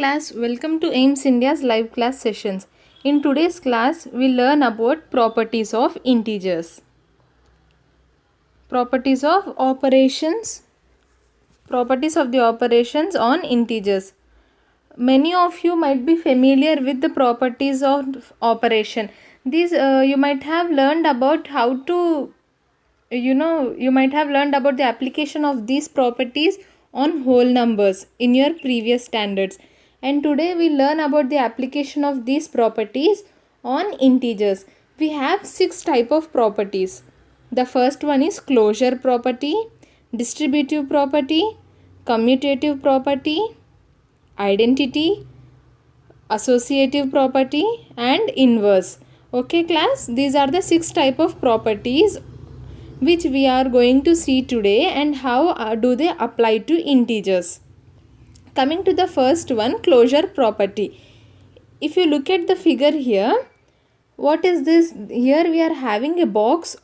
class, welcome to AIMS India's live class sessions. In today's class, we'll learn about properties of integers. Properties of operations. Properties of the operations on integers. Many of you might be familiar with the properties of operation. These you might have learned about how to, you might have learned about the application of these properties on whole numbers in your previous standards. And today we learn about the application of these properties on integers. We have 6 type of properties. The first one is closure property, distributive property, commutative property, identity, associative property, and inverse. Okay class, these are the 6 type of properties which we are going to see today, and how do they apply to integers. Coming to the first one, closure property. If you look at the figure here, what is this? Here we are having a box,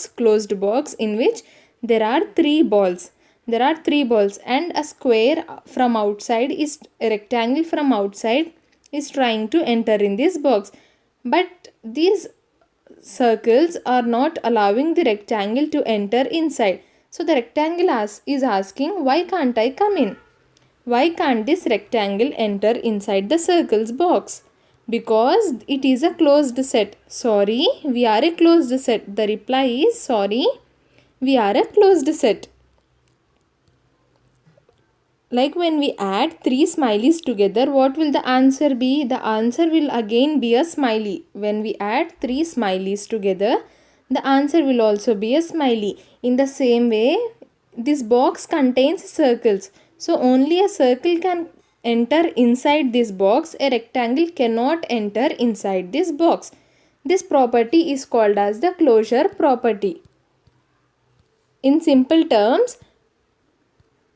closed box, in which there are 3 balls. There are 3 balls, and a square from outside is a rectangle from outside is trying to enter in this box. But these circles are not allowing the rectangle to enter inside. So the rectangle is asking, why can't I come in? Why can't this rectangle enter inside the circle's box? Because it is a closed set. Sorry, we are a closed set. The reply is, sorry, we are a closed set. Like when we add 3 smileys together, what will the answer be? The answer will again be a smiley. When we add 3 smileys together, the answer will also be a smiley. In the same way, this box contains circles. So only a circle can enter inside this box. A rectangle cannot enter inside this box. This property is called as the closure property. In simple terms,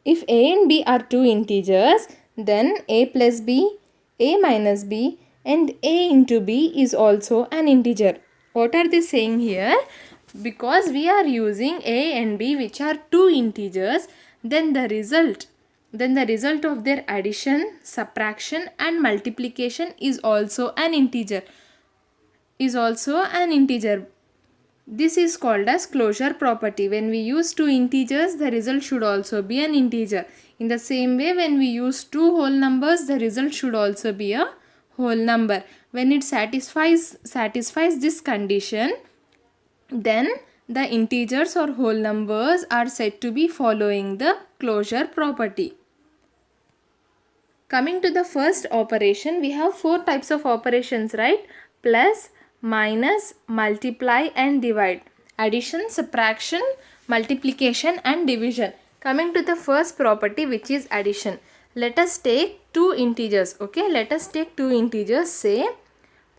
if a and b are 2 integers, then a plus b, a minus b, and a into b is also an integer. What are they saying here? Because we are using a and b, which are 2 integers, then the result of their addition, subtraction, and multiplication is also an integer. This is called as closure property. When we use 2 integers, the result should also be an integer. In the same way, when we use 2 whole numbers, the result should also be a whole number. When it satisfies this condition, then the integers or whole numbers are said to be following the closure property. Coming to the first operation, we have 4 types of operations, right? Plus, minus, multiply, and divide. Addition, subtraction, multiplication, and division. Coming to the first property, which is addition. Let us take 2 integers. Okay, let us take 2 integers, say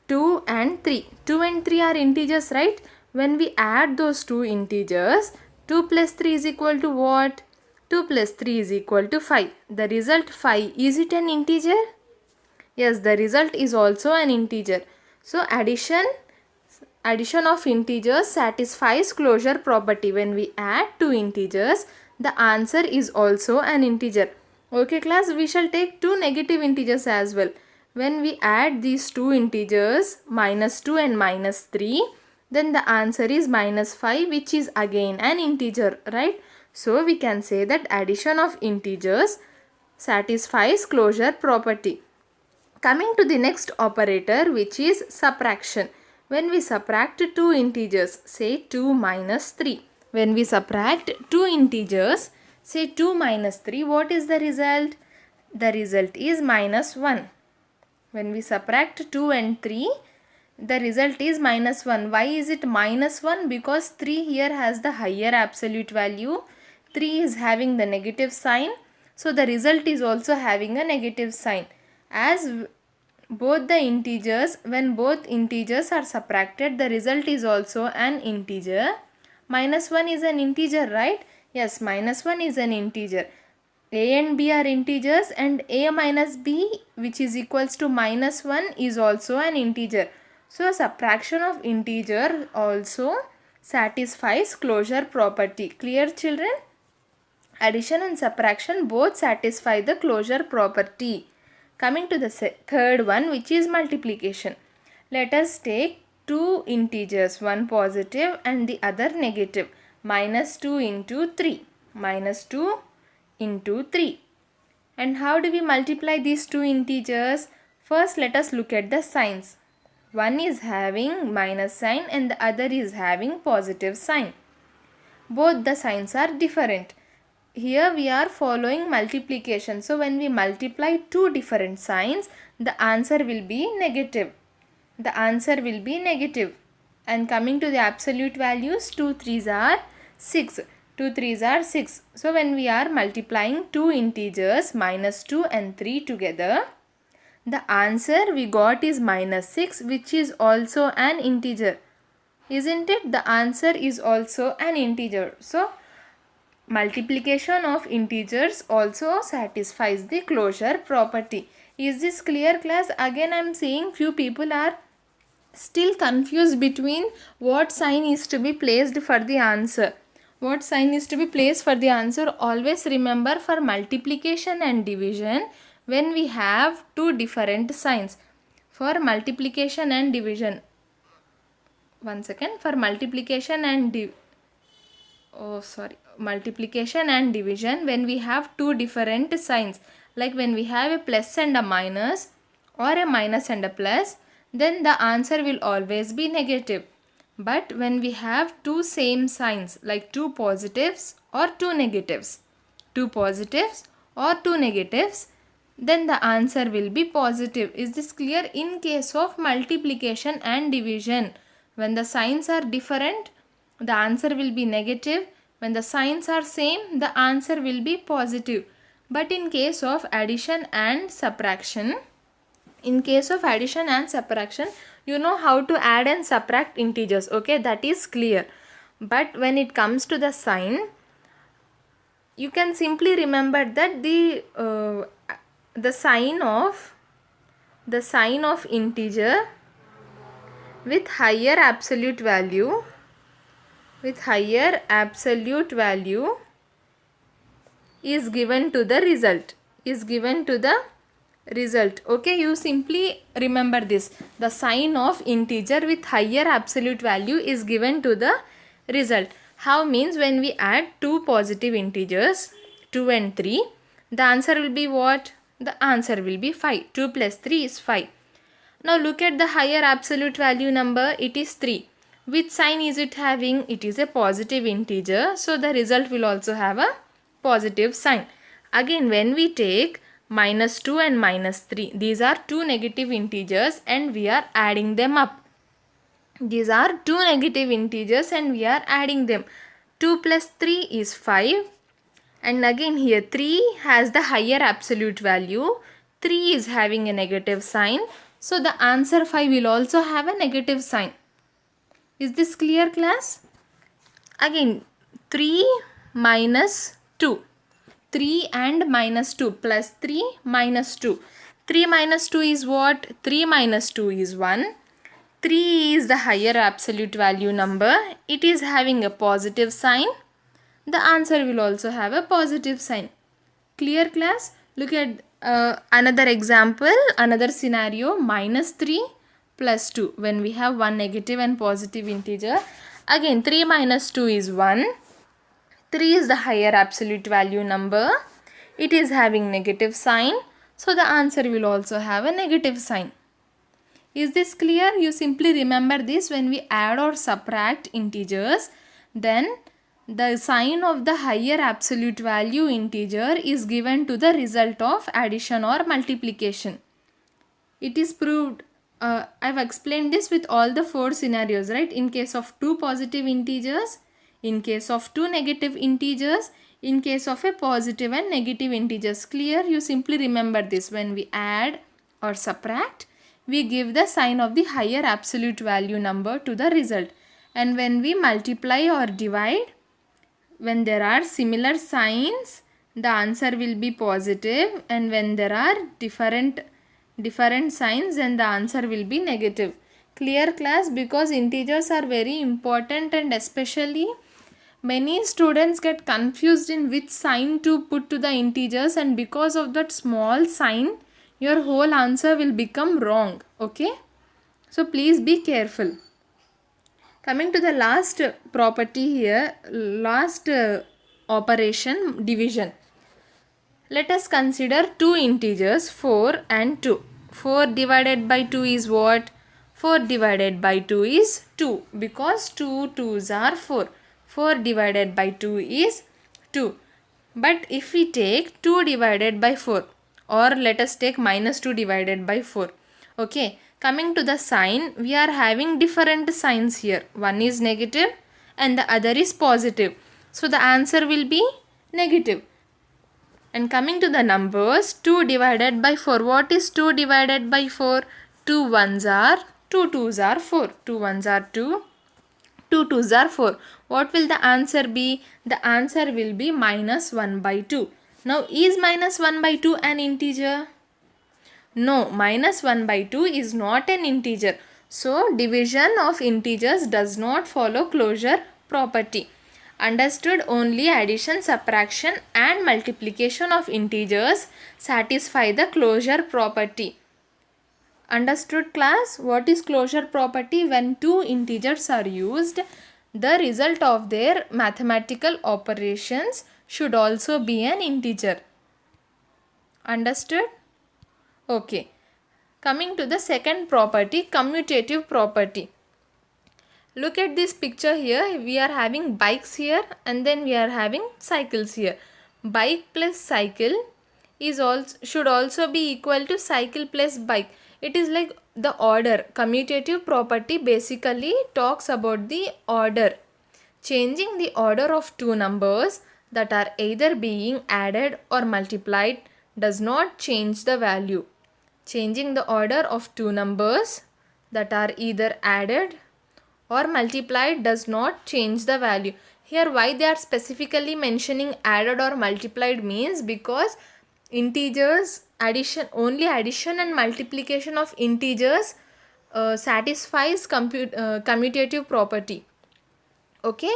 2 and 3. 2 and 3 are integers, right? When we add those 2 integers, 2 plus 3 is equal to what? 2 plus 3 is equal to 5. The result 5, is it an integer? Yes, the result is also an integer. So addition of integers satisfies closure property. When we add 2 integers, the answer is also an integer. Okay class, we shall take 2 negative integers as well. When we add these 2 integers, minus 2 and minus 3, then the answer is minus 5, which is again an integer, right? So we can say that addition of integers satisfies closure property. Coming to the next operator, which is subtraction. When we subtract 2 integers, say 2 minus 3. When we subtract 2 integers, say 2 minus 3, what is the result? The result is minus 1. When we subtract 2 and 3, the result is minus 1. Why is it minus 1? Because 3 here has the higher absolute value. 3 is having the negative sign. So the result is also having a negative sign. As both the integers, when both integers are subtracted, the result is also an integer. Minus 1 is an integer, right? Yes, minus 1 is an integer. A and b are integers, and a minus b, which is equals to minus 1, is also an integer. So subtraction of integer also satisfies closure property. Clear children? Addition and subtraction both satisfy the closure property. Coming to the third one, which is multiplication. Let us take two integers, one positive and the other negative. Minus 2 into 3. Minus 2 into 3. And how do we multiply these two integers? First, let us look at the signs. One is having minus sign and the other is having positive sign. Both the signs are different. Here we are following multiplication. So when we multiply two different signs, the answer will be negative. The answer will be negative. And coming to the absolute values, 2 3s are 6. 2 3s are 6. So when we are multiplying two integers, minus 2 and 3 together, the answer we got is minus 6, which is also an integer. Isn't it? The answer is also an integer. So multiplication of integers also satisfies the closure property. Is this clear, class? Again I am saying few people are still confused between what sign is to be placed for the answer. What sign is to be placed for the answer? Always remember, for multiplication and division, when we have two different signs. For multiplication and division, one second, for multiplication and multiplication and division, when we have two different signs, like when we have a plus and a minus or a minus and a plus, then the answer will always be negative. But when we have two same signs, like two positives or two negatives, two positives or two negatives, then the answer will be positive. Is this clear? In case of multiplication and division, when the signs are different, the answer will be negative. When the signs are same, the answer will be positive. But in case of addition and subtraction, you know how to add and subtract integers, okay, that is clear. But when it comes to the sign, you can simply remember that the sign of integer with higher absolute value is given to the result. Okay, you simply remember this. The sign of integer with higher absolute value is given to the result. How means, when we add two positive integers, 2 and 3, the answer will be what? The answer will be 5. 2 plus 3 is 5. Now look at the higher absolute value number, it is 3. Which sign is it having? It is a positive integer, so the result will also have a positive sign. Again, when we take minus 2 and minus 3, these are two negative integers and we are adding them up. These are two negative integers and we are adding them. 2 plus 3 is 5. And again here 3 has the higher absolute value. 3 is having a negative sign. So the answer 5 will also have a negative sign. Is this clear, class? Again 3 minus 2. 3 and minus 2 plus 3 minus 2. 3 minus 2 is what? 3 minus 2 is 1. 3 is the higher absolute value number. It is having a positive sign. The answer will also have a positive sign. Clear, class? Look at another example, another scenario. Minus 3 plus 2. When we have one negative and positive integer. Again 3 minus 2 is 1. 3 is the higher absolute value number. It is having negative sign. So the answer will also have a negative sign. Is this clear? You simply remember this. When we add or subtract integers, then the sign of the higher absolute value integer is given to the result of addition or multiplication. It is proved. I have explained this with all the four scenarios, right? In case of two positive integers, in case of two negative integers, in case of a positive and negative integers. Clear? You simply remember this. When we add or subtract, we give the sign of the higher absolute value number to the result. And when we multiply or divide, when there are similar signs, the answer will be positive, and when there are different signs, then the answer will be negative. Clear, class? Because integers are very important, and especially Many students get confused in which sign to put to the integers, and because of that small sign your whole answer will become wrong. Okay, so please be careful. Coming to the last property here, last operation, division. Let us consider two integers 4 and 2. 4 divided by 2 is what? 4 divided by 2 is 2, because 2 2's are 4. 4 divided by 2 is 2. But if we take 2 divided by 4, or let us take minus 2 divided by 4. Okay, coming to the sign, we are having different signs here. One is negative and the other is positive. So the answer will be negative. And coming to the numbers, 2 divided by 4. What is 2 divided by 4? 2 ones are 2 twos are 4. 2 ones are 2. 2 twos are 4. What will the answer be? The answer will be minus 1 by 2. Now, is minus 1 by 2 an integer? No, minus 1 by 2 is not an integer. So, division of integers does not follow closure property. Understood? Only addition, subtraction and multiplication of integers satisfy the closure property. Understood, class? What is closure property? When two integers are used, the result of their mathematical operations should also be an integer. Understood? Okay. Coming to the second property, commutative property. Look at this picture here. We are having bikes here and then we are having cycles here. Bike plus cycle should also be equal to cycle plus bike. It is like the order. Commutative property basically talks about the order. Changing the order of two numbers that are either being added or multiplied does not change the value. Changing the order of two numbers that are either added or multiplied does not change the value. Here why they are specifically mentioning added or multiplied means because integers only addition and multiplication of integers satisfies commutative property. Okay,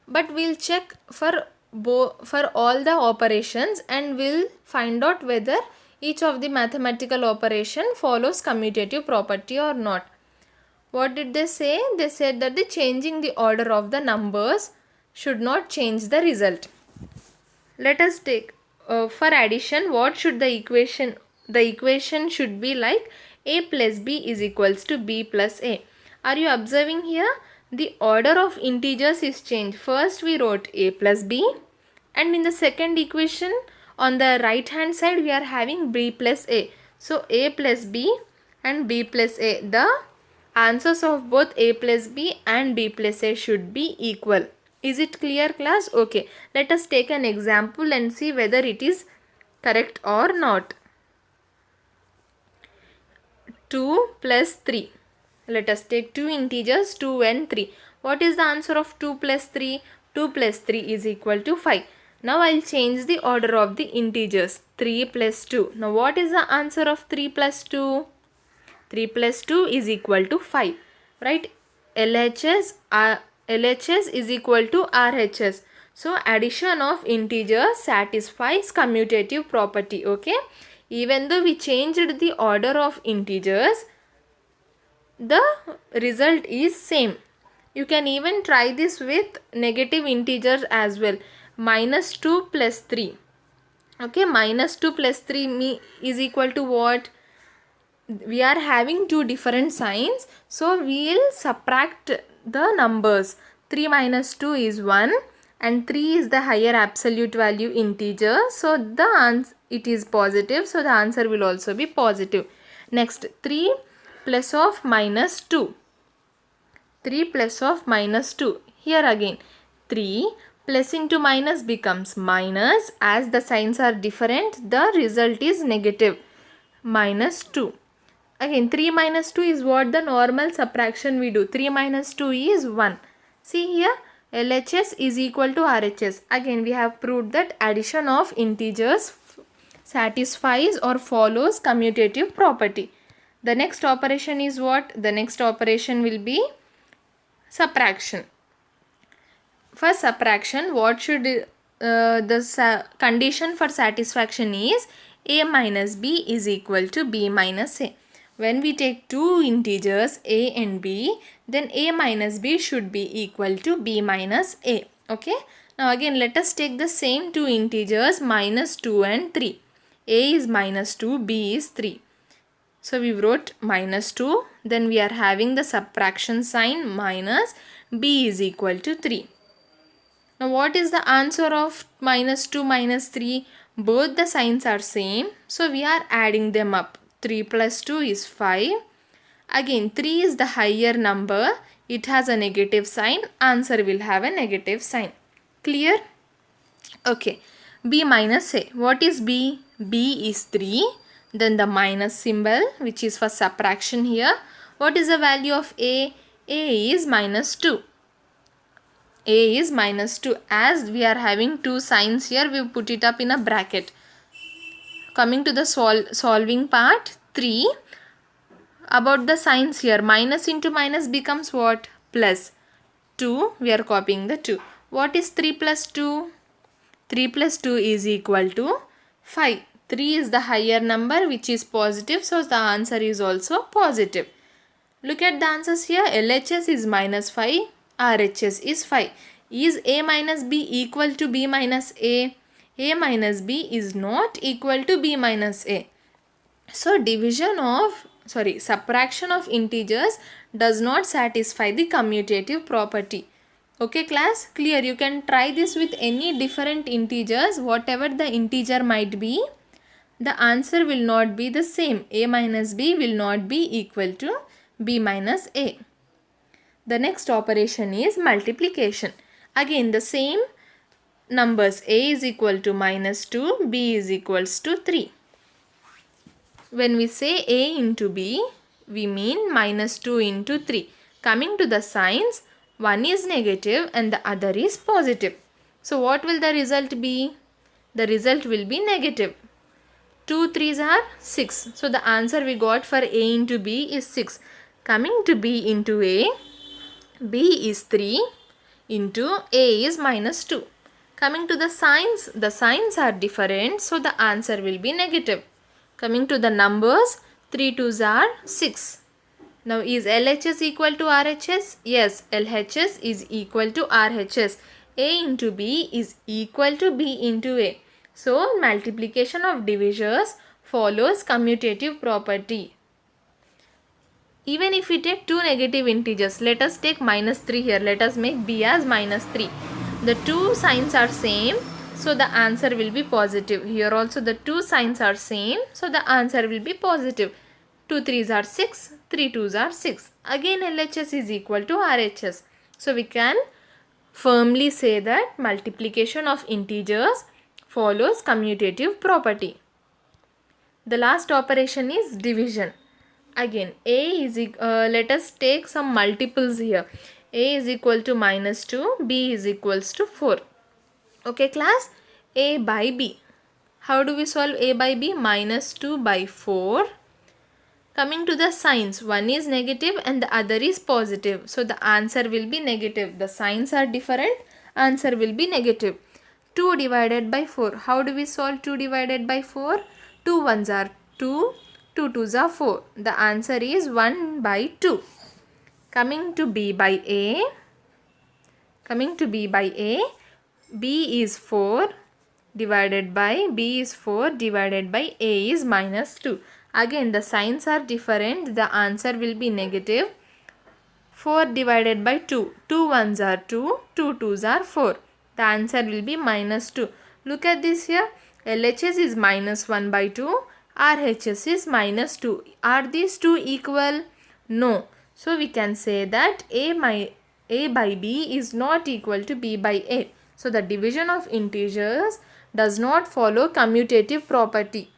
but we'll check for all the operations and we'll find out whether each of the mathematical operation follows commutative property or not. What did they say? They said that the changing the order of the numbers should not change the result. Let us take for addition, what should the equation? The equation should be like a plus b is equals to b plus a. Are you observing here? The order of integers is changed. First we wrote a plus b, and in the second equation on the right hand side we are having b plus a. So a plus b and b plus a. The answers of both a plus b and b plus a should be equal. Is it clear, class? Okay, let us take an example and see whether it is correct or not. 2 plus 3. Let us take two integers 2 and 3. What is the answer of 2 plus 3? 2 plus 3 is equal to 5. Now I will change the order of the integers. 3 plus 2. Now what is the answer of 3 plus 2? 3 plus 2 is equal to 5. Right? LHS is equal to RHS. So addition of integers satisfies commutative property. Okay? Even though we changed the order of integers, the result is same. You can even try this with negative integers as well. Minus 2 plus 3. Okay, minus 2 plus 3 is equal to what? We are having two different signs. So, we will subtract the numbers. 3 minus 2 is 1 and 3 is the higher absolute value integer. So, it is positive. So, the answer will also be positive. Next, 3 plus of minus 2. 3 plus of minus 2. Here again, 3 plus into minus becomes minus. As the signs are different, the result is negative. Minus 2. Again, 3 minus 2 is what the normal subtraction we do. 3 minus 2 is 1. See here, LHS is equal to RHS. Again, we have proved that addition of integers satisfies or follows commutative property. The next operation is what? The next operation will be subtraction. for subtraction, what should the condition for satisfaction is a minus b is equal to b minus a. When we take two integers a and b, then a minus b should be equal to b minus a. Okay. Now again let us take the same two integers minus 2 and 3. A is minus 2, b is 3. So we wrote minus 2, then we are having the subtraction sign minus, b is equal to 3. Now what is the answer of minus 2 minus 3? Both the signs are same. So we are adding them up. 3 plus 2 is 5. Again 3 is the higher number. It has a negative sign. Answer will have a negative sign. Clear? Okay. B minus A. What is B? B is 3. Then the minus symbol, which is for subtraction here. What is the value of A? A is minus 2. A is minus 2. As we are having two signs here, we put it up in a bracket. Coming to the solving part, 3. About the signs here, minus into minus becomes what? Plus. 2, we are copying the 2. What is 3 plus 2? 3 plus 2 is equal to 5. 3 is the higher number which is positive, so the answer is also positive. Look at the answers here. LHS is minus 5. RHS is 5. Is A minus B equal to B minus A? A minus B is not equal to B minus A. So subtraction of integers does not satisfy the commutative property. Okay class, clear? You can try this with any different integers, whatever the integer might be. The answer will not be the same. A minus B will not be equal to B minus A. The next operation is multiplication. Again the same numbers. A is equal to minus 2, B is equals to 3. When we say A into B, we mean minus 2 into 3. Coming to the signs, one is negative and the other is positive. So what will the result be? The result will be negative. 2 3s are 6. So the answer we got for A into B is 6. Coming to B into A, B is 3 into A is minus 2. Coming to the signs are different, so the answer will be negative. Coming to the numbers, 3 2s are 6. Now is LHS equal to RHS? Yes, LHS is equal to RHS. A into B is equal to B into A. So multiplication of divisors follows commutative property. Even if we take two negative integers, let us take minus 3 here. Let us make B as minus 3. The two signs are same, so the answer will be positive. Here also the two signs are same, so the answer will be positive. 2 3s are 6, 3 2s are 6. Again LHS is equal to RHS. So we can firmly say that multiplication of integers follows commutative property. The last operation is division. Again let us take some multiples here. A is equal to minus 2, B is equals to 4. Okay class, A by B. How do we solve A by B? Minus 2 by 4. Coming to the signs, one is negative and the other is positive. So the answer will be negative. The signs are different, answer will be negative. 2 divided by 4. How do we solve 2 divided by 4? 2 1s are 2, 2 2s are 4. The answer is 1 by 2. Coming to B by A. B is 4 divided by A is minus 2. Again the signs are different. The answer will be negative. 4 divided by 2. 2 1s are 2. 2 2s are 4. The answer will be minus 2. Look at this here. LHS is minus 1 by 2. RHS is minus 2. Are these two equal? No. So we can say that A by B is not equal to B by A. So the division of integers does not follow commutative property.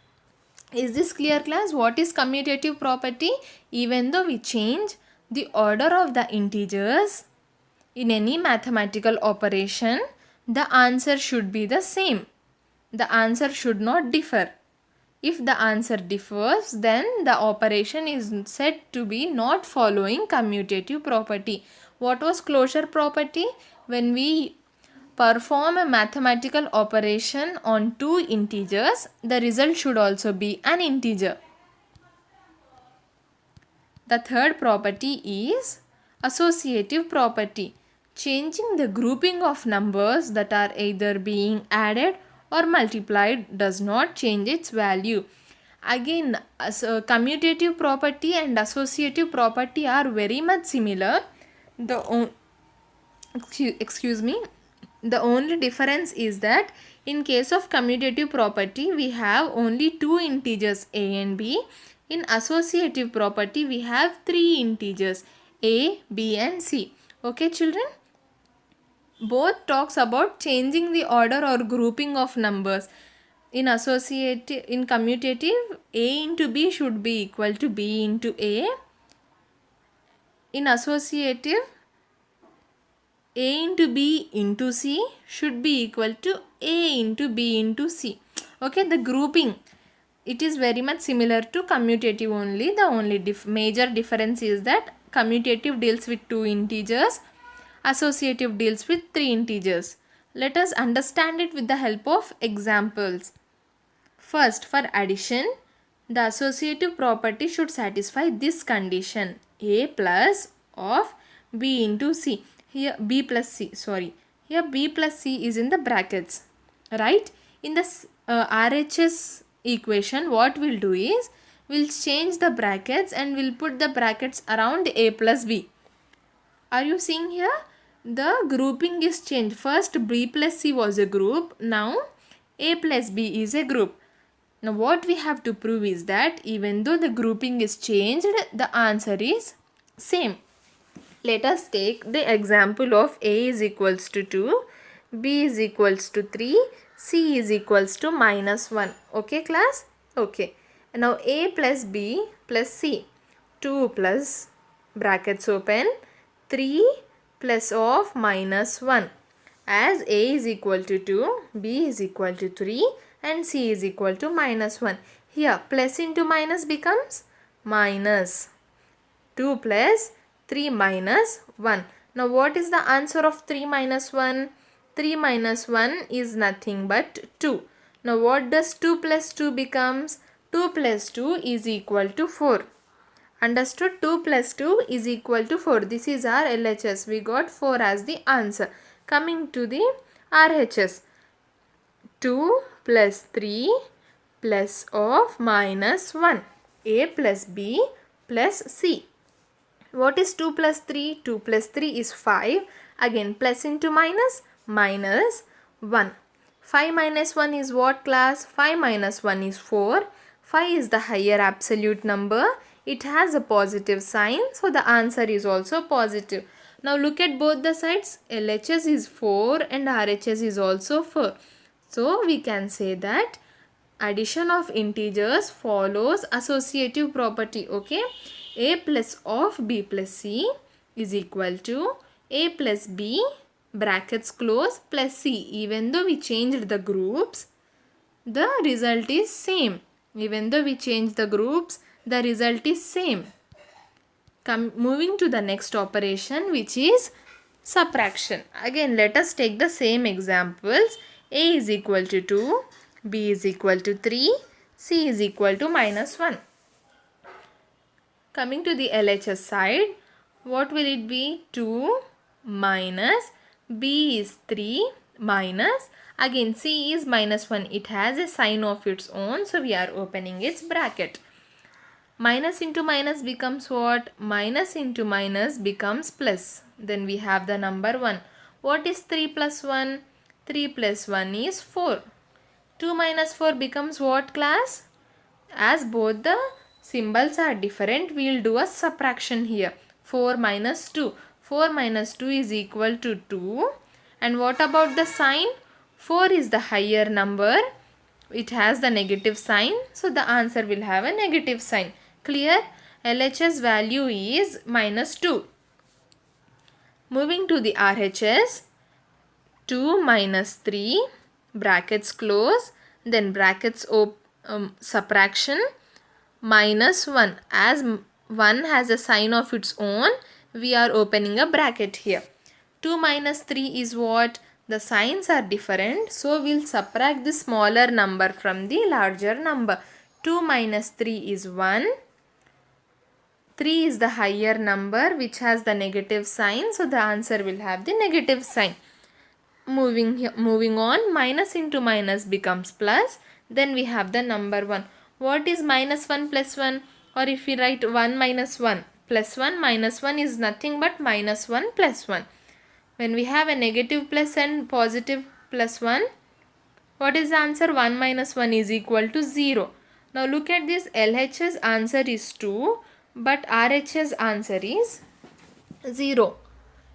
Is this clear class? What is commutative property? Even though we change the order of the integers in any mathematical operation, the answer should be the same. The answer should not differ. If the answer differs, then the operation is said to be not following commutative property. What was closure property? When we perform a mathematical operation on two integers, the result should also be an integer. The third property is associative property. Changing the grouping of numbers that are either being added or multiplied does not change its value. Again, commutative property and associative property are very much similar. Excuse me. The only difference is that in case of commutative property, we have only two integers a and b. In associative property, we have three integers a, b and c. Okay, children? Both talks about changing the order or grouping of numbers. In commutative, a into b should be equal to b into a. In associative, a into b into c should be equal to a into b into c. Okay, the grouping, it is very much similar to commutative only. The only major difference is that commutative deals with two integers, associative deals with three integers. Let us understand it with the help of examples. First, for addition, the associative property should satisfy this condition: a plus of b into c. Here b plus c, here b plus c is in the brackets, right? In the RHS equation, what we'll do is, we'll change the brackets and we'll put the brackets around a plus b. Are you seeing here? The grouping is changed. First b plus c was a group, now a plus b is a group. Now what we have to prove is that even though the grouping is changed, the answer is same. Let us take the example of a is equals to 2, b is equals to 3, c is equals to minus 1. Okay class? Okay. Now a plus b plus c. 2 plus brackets open 3 plus of minus 1. As a is equal to 2, b is equal to 3 and c is equal to minus 1. Here plus into minus becomes minus. 2 plus 3 minus 1. Now what is the answer of 3 minus 1? 3 minus 1 is nothing but 2. Now what does 2 plus 2 becomes? 2 plus 2 is equal to 4. Understood? 2 plus 2 is equal to 4. This is our LHS. We got 4 as the answer. Coming to the RHS. 2 plus 3 plus of minus 1. A plus b plus c. What is 2 plus 3? 2 plus 3 is 5. Again plus into minus, minus 1. 5 minus 1 is what class? 5 minus 1 is 4. 5 is the higher absolute number. It has a positive sign. So the answer is also positive. Now look at both the sides. LHS is 4 and RHS is also 4. So we can say that addition of integers follows associative property. Okay. A plus of b plus c is equal to a plus b brackets close plus c. Even though we changed the groups, the result is same. Even though we changed the groups, the result is same. Moving to the next operation, which is subtraction. Again, let us take the same examples. A is equal to 2, b is equal to 3, c is equal to minus 1. Coming to the LHS side, what will it be? 2 minus, b is 3 minus, again c is minus 1. It has a sign of its own, so we are opening its bracket. Minus into minus becomes what? Minus into minus becomes plus. Then we have the number 1. What is 3 plus 1? 3 plus 1 is 4. 2 minus 4 becomes what class? As both the symbols are different, we will do a subtraction here. 4 minus 2. 4 minus 2 is equal to 2. And what about the sign? 4 is the higher number. It has the negative sign. So the answer will have a negative sign. Clear? LHS value is minus 2. Moving to the RHS. 2 minus 3 brackets close, then brackets subtraction minus 1. As 1 has a sign of its own, we are opening a bracket here. 2 minus 3 is what? The signs are different, so we'll subtract the smaller number from the larger number. 2 minus 3 is 1. 3 is the higher number which has the negative sign, so the answer will have the negative sign. Moving on, minus into minus becomes plus. Then we have the number 1. What is minus 1 plus 1? Or if we write 1 minus 1 plus 1, minus 1 is nothing but minus 1 plus 1. When we have a negative plus and positive plus 1, what is the answer? 1 minus 1 is equal to 0. Now look at this. LHS answer is 2, but RHS answer is 0.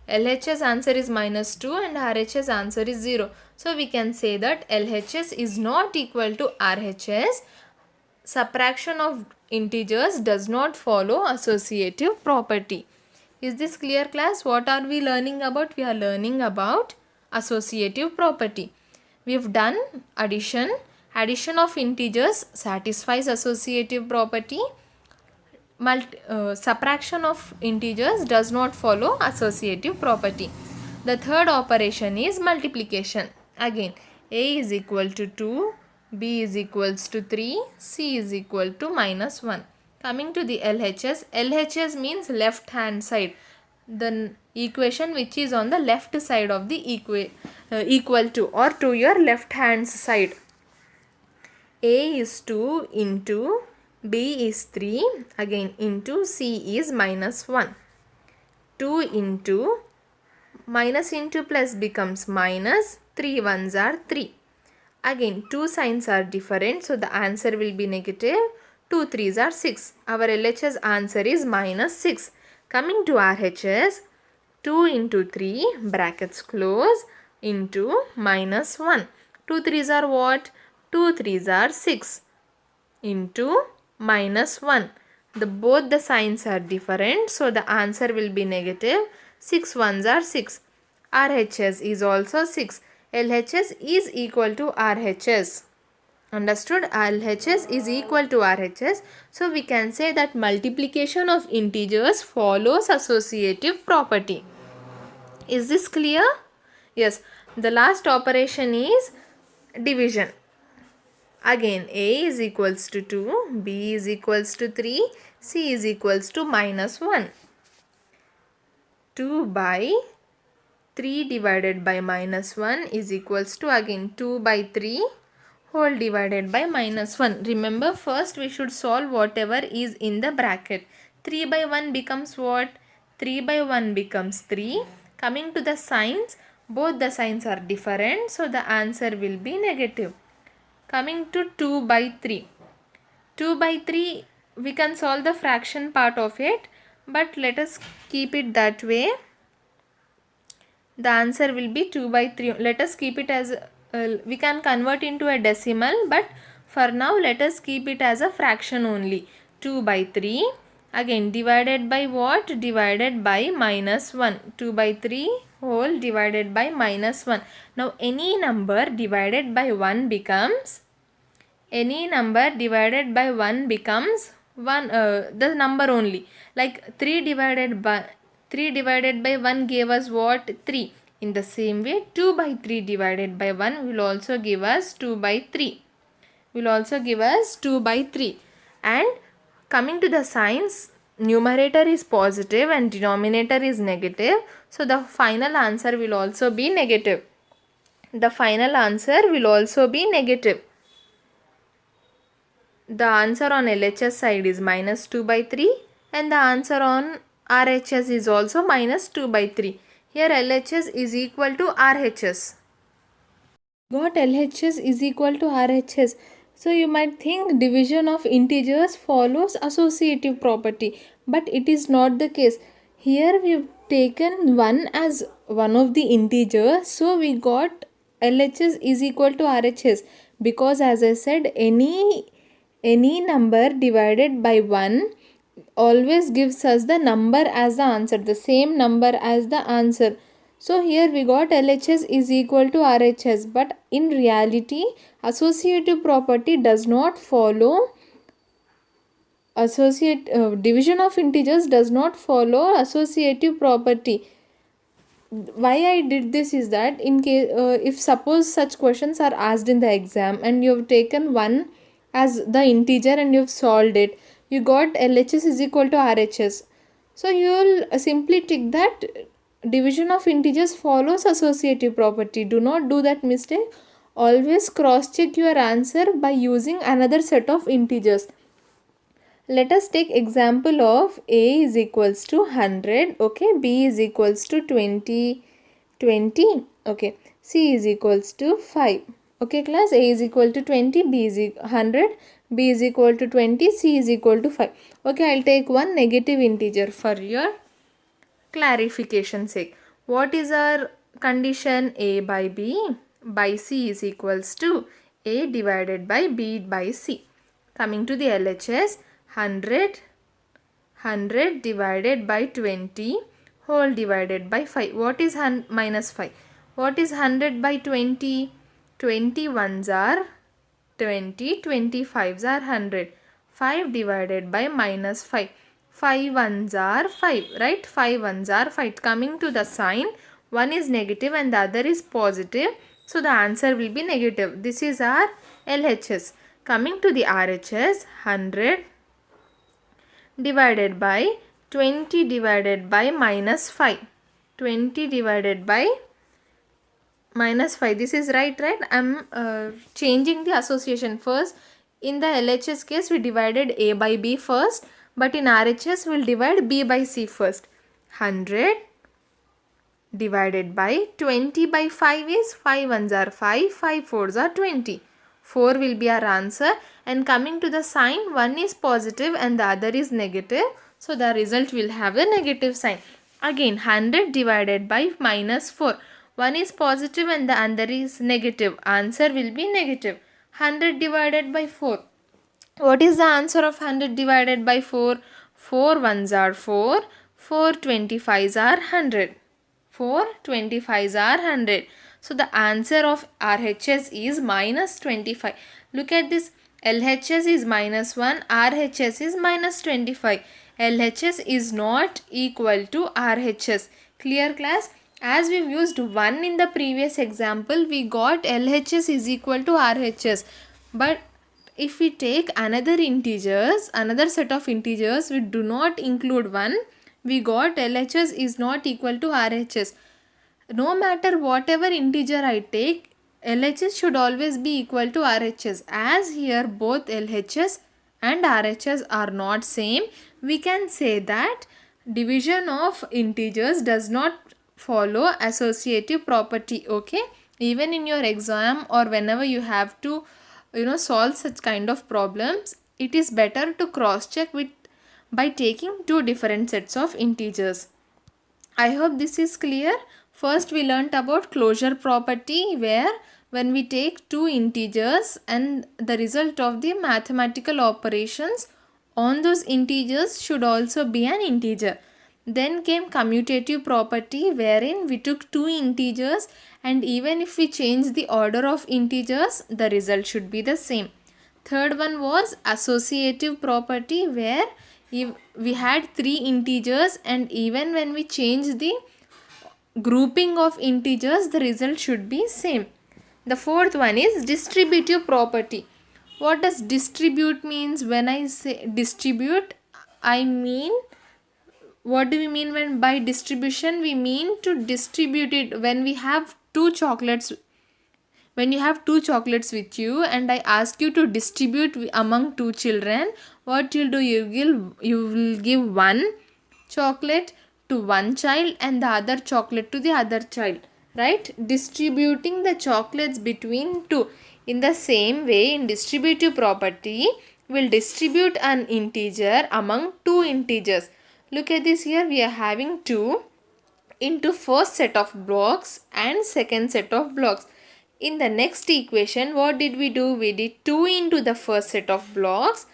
LHS answer is minus 2 and RHS answer is 0. So we can say that LHS is not equal to RHS. Subtraction of integers does not follow associative property. Is this clear, class? What are we learning about? We are learning about associative property. We have done addition. Addition of integers satisfies associative property. Subtraction of integers does not follow associative property. The third operation is multiplication. Again, A is equal to 2, B is equals to 3, C is equal to minus 1. Coming to the LHS, LHS means left hand side. The equation which is on the left side of the equal to or to your left hand side. A is 2 into B is 3, again into C is minus 1. 2 into minus into plus becomes minus, 3 ones are 3. Again, two signs are different, so the answer will be negative. 2 3s are 6. Our LHS answer is minus 6. Coming to RHS, 2 into 3 brackets close into minus 1. 2 3s are what? 2 3s are 6 into minus 1. Both the signs are different, so the answer will be negative. 6 ones are 6. RHS is also 6. LHS is equal to RHS. Understood? LHS is equal to RHS. So we can say that multiplication of integers follows associative property. Is this clear? Yes. The last operation is division. Again, A is equals to 2, B is equals to 3, C is equals to minus 1. 2 by 3 divided by minus 1 is equals to again 2 by 3 whole divided by minus 1. Remember, first we should solve whatever is in the bracket. 3 by 1 becomes what? 3 by 1 becomes 3. Coming to the signs, both the signs are different, so the answer will be negative. Coming to 2 by 3. 2 by 3, we can solve the fraction part of it, but let us keep it that way. The answer will be 2 by 3. Let us keep it as, we can convert into a decimal, but for now let us keep it as a fraction only. 2 by 3. Again, divided by what? Divided by minus 1. 2 by 3 whole divided by minus 1. Now, any number divided by 1 becomes, any number divided by 1 becomes 1, the number only. Like 3 divided by 1 gave us what? 3. In the same way, 2 by 3 divided by 1 will also give us 2 by 3. Will also give us 2 by 3. And coming to the signs, numerator is positive and denominator is negative. So the final answer will also be negative. The final answer will also be negative. The answer on LHS side is minus 2 by 3 and the answer on RHS is also minus 2 by 3. Here LHS is equal to RHS. Got LHS is equal to RHS. So you might think division of integers follows associative property, but it is not the case. Here we have taken 1 as one of the integers, so we got LHS is equal to RHS, because as I said, any number divided by 1 always gives us the number as the answer, the same number as the answer. So here we got LHS is equal to RHS, but in reality associative property does not follow division of integers does not follow associative property. why I did this is that in case if suppose such questions are asked in the exam and you have taken one as the integer and you've solved it, you got LHS is equal to RHS. So you will simply tick that division of integers follows associative property. Do not do that mistake. Always cross check your answer by using another set of integers. Let us take example of A is equals to 100, okay, B is equals to 20, okay, C is equals to 5. Okay class, A is equal to 20, B is 100, B is equal to 20, C is equal to 5. Okay, I'll take one negative integer for your clarification sake. What is our condition? A by C is equals to A divided by B by C. Coming to the LHS, 100 divided by 20 whole divided by 5. What is minus 5? What is 100 by 20? 20 ones are 20, 25s are 100. 5 divided by minus 5. 5 ones are 5, right? 5 ones are 5. Coming to the sign, one is negative and the other is positive. So the answer will be negative. This is our LHS. Coming to the RHS, 100 divided by 20 divided by minus 5. 20 divided by minus 5. This is right? I am changing the association first. In the LHS case, we divided A by B first. But in RHS, we will divide B by C first. 100 divided by 20 by 5 is 5 ones are 5, 5 fours are 20. 4 will be our answer, and coming to the sign, one is positive and the other is negative. So the result will have a negative sign. Again 100 divided by minus 4. One is positive and the other is negative. Answer will be negative. 100 divided by 4. What is the answer of 100 divided by 4? 4 ones are 4. 4 25s are 100. 4 25s are 100. So the answer of RHS is minus 25. Look at this. LHS is minus 1. RHS is minus 25. LHS is not equal to RHS. Clear class? As we've used 1 in the previous example, we got LHS is equal to RHS. But if we take another set of integers, we do not include 1, we got LHS is not equal to RHS. No matter whatever integer I take, LHS should always be equal to RHS. As here both LHS and RHS are not same, we can say that division of integers does not follow associative property. Okay, even in your exam or whenever you have to solve such kind of problems, it is better to cross check by taking two different sets of integers. I hope this is clear. First we learnt about closure property, where when we take two integers and the result of the mathematical operations on those integers should also be an integer. Then came commutative property, wherein we took two integers and even if we change the order of integers, the result should be the same. Third one was associative property, where if we had three integers and even when we change the grouping of integers, the result should be same. The fourth one is distributive property. What does distribute means? When I say distribute, I mean, what do we mean when by distribution? We mean to distribute it. When you have two chocolates with you and I ask you to distribute among two children, what you'll do? You will give one chocolate to one child and the other chocolate to the other child, right? Distributing the chocolates between two. In the same way, in distributive property, we'll distribute an integer among two integers. Look at this here. We are having 2 into first set of blocks and second set of blocks. In the next equation, what did we do? We did 2 into the first set of blocks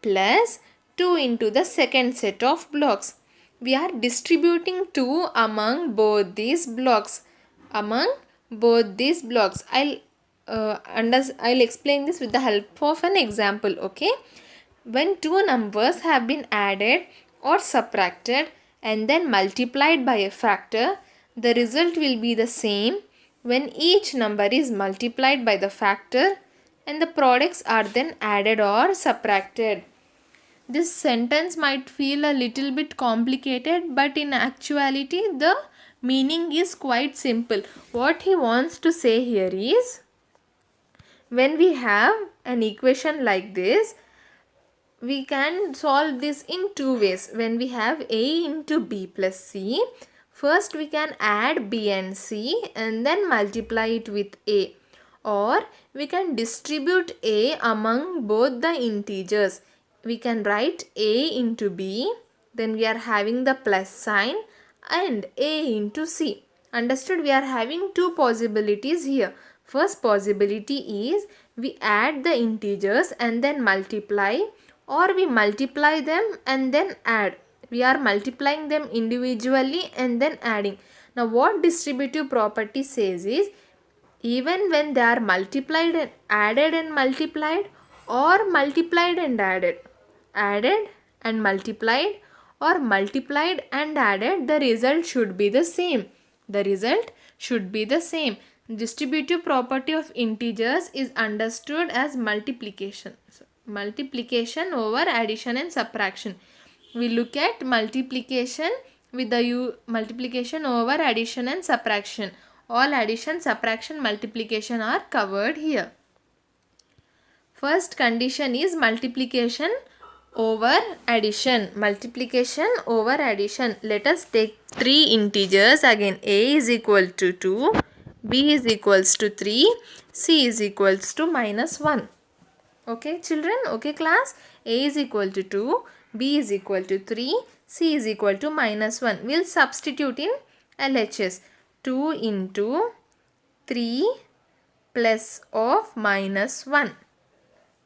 plus 2 into the second set of blocks. We are distributing 2 among both these blocks. I'll explain this with the help of an example. Okay, when two numbers have been added or subtracted and then multiplied by a factor, The result will be the same when each number is multiplied by the factor and the products are then added or subtracted. This sentence might feel a little bit complicated, but in actuality the meaning is quite simple. What he wants to say here is, when we have an equation like this, we can solve this in two ways. When we have a into b plus c, first we can add b and c and then multiply it with a, or we can distribute a among both the integers. We can write a into b, then we are having the plus sign, and a into c. Understood? We are having two possibilities here. First possibility is we add the integers and then multiply, or we multiply them and then add. We are multiplying them individually and then adding. Now what distributive property says is, even when they are multiplied and added and multiplied, or multiplied and added and multiplied, or multiplied and added, the result should be the same. The result should be the same. Distributive property of integers is understood as multiplication. So, multiplication over addition and subtraction. We look at multiplication with the multiplication over addition and subtraction. All addition, subtraction, multiplication are covered here. First condition is multiplication over addition. Multiplication over addition. Let us take three integers. Again, a is equal to 2, b is equals to 3, c is equals to minus 1. Okay children? Okay class? A is equal to 2, b is equal to 3, c is equal to minus 1. We will substitute in LHS. 2 into 3 plus of minus 1.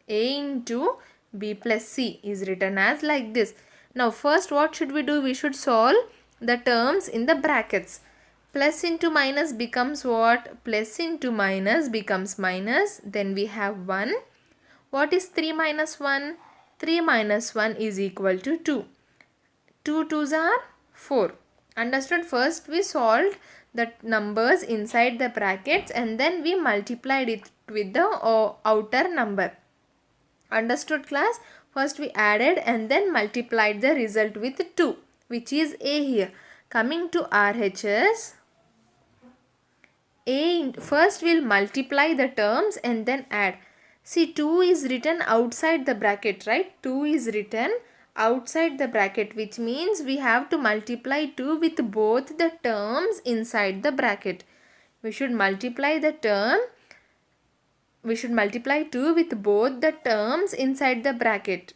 A into b plus c is written as like this. Now first what should we do? We should solve the terms in the brackets. Plus into minus becomes what? Plus into minus becomes minus. Then we have 1. What is 3 minus 1? 3 minus 1 is equal to 2. 2 2s are 4. Understood? First we solved the numbers inside the brackets and then we multiplied it with the outer number. Understood class? First we added and then multiplied the result with 2, which is a here. Coming to RHS, first we will multiply the terms and then add. See, 2 is written outside the bracket, right? 2 is written outside the bracket, which means we have to multiply 2 with both the terms inside the bracket. We should multiply 2 with both the terms inside the bracket,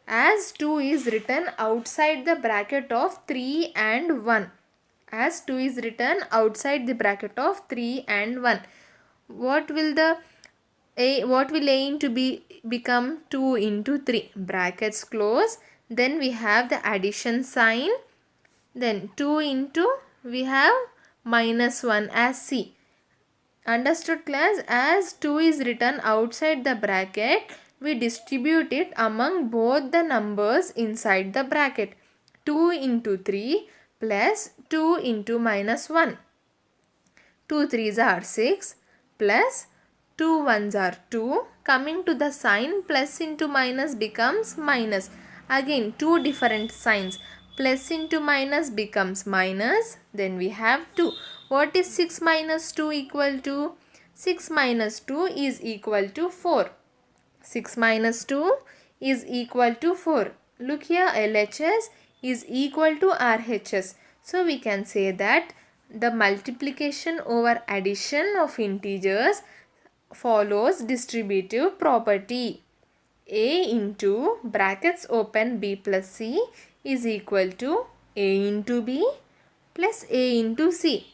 as 2 is written outside the bracket of 3 and 1. As 2 is written outside the bracket of 3 and 1. What will a into b become? 2 into 3. Brackets close. Then we have the addition sign. Then 2 into, we have minus 1 as c. Understood class? As 2 is written outside the bracket, we distribute it among both the numbers inside the bracket. 2 into 3 plus 2 into minus 1. 2 3s are 6 plus 2 1s are 2. Coming to the sign, plus into minus becomes minus. Again 2 different signs. Plus into minus becomes minus. Then we have 2. What is 6 minus 2 equal to? 6 minus 2 is equal to 4. 6 minus 2 is equal to 4. Look here, LHS is equal to RHS. So we can say that the multiplication over addition of integers follows distributive property. A into brackets open b plus c is equal to a into b plus a into c.